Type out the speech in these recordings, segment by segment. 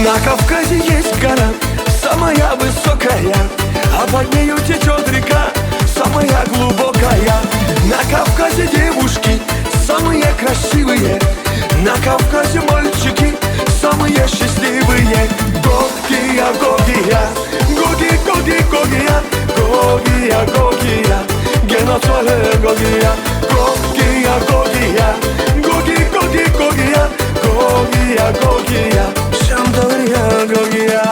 На Кавказе есть гора, самая высокая, а под нею течет река, самая глубокая. На Кавказе девушки самые красивые, на Кавказе мальчики самые счастливые. Гогия, Гогия, Гоги, Гоги, Гогия, Гогия, Гогия, Геноцоле Гогия, Гогия, Гогия, Гоги, Гоги, Гогия, Гогия, Гогия, Шамдория, Гогия.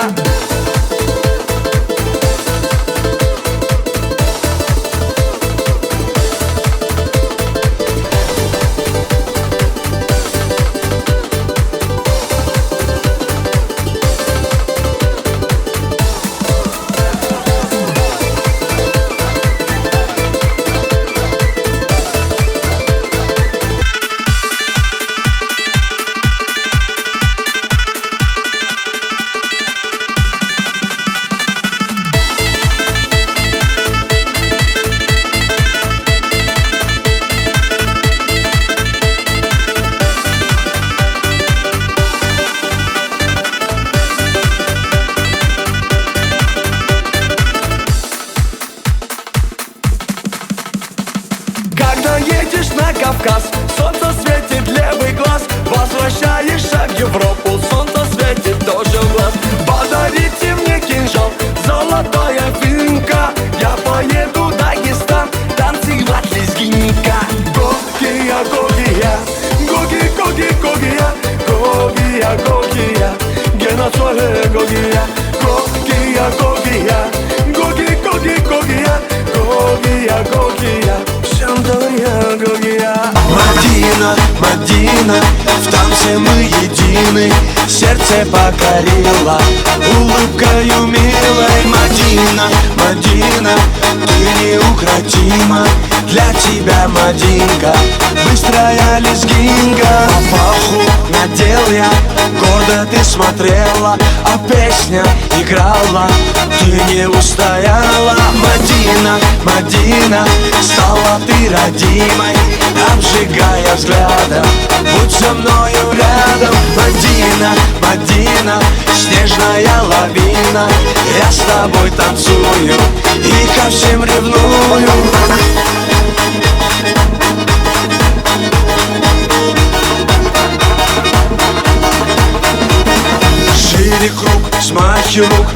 Когда едешь на Кавказ, солнце светит левый глаз. Возвращаешься в Европу, солнце светит тоже в глаз. Подарите мне кинжал, золотая финка, я поеду в Дагестан танцевать лезгинника. Гогия, Гогия, Гоги, Гоги, Гогия, Гогия, Гогия, Геноцоле Гогия, Гогия, Гогия, Гоги, Гоги, Гогия, Гогия, Гогия, Шамдория, Гогия. Мадина, Мадина, в танце мы едины, сердце покорила улыбкою милой. Мадина, Мадина, ты неукротима, для тебя, Мадинка, быстрая лезгинка. Папаху надел я, гордо ты смотрела, а песня играла, ты не устояла. Мадина, Мадина, стала ты родимой, обжигая взглядом, будь со мною рядом. Мадина, Мадина, снежная лавина, я с тобой танцую и ко всем ревную. Шире круг, смахи рук,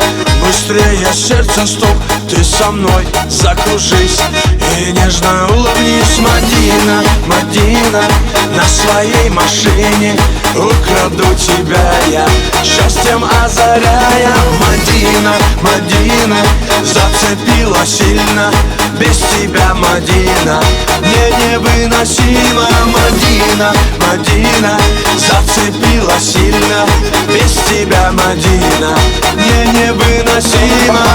быстрее сердце стук. Ты со мной закружись и нежно улыбнись. Мадина, Мадина, на своей машине украду тебя я, счастьем озаряя. Мадина, Мадина, зацепила сильно, без тебя, Мадина, мне невыносимо. Мадина, Мадина, зацепила сильно, без тебя, Мадина, мне невыносимо.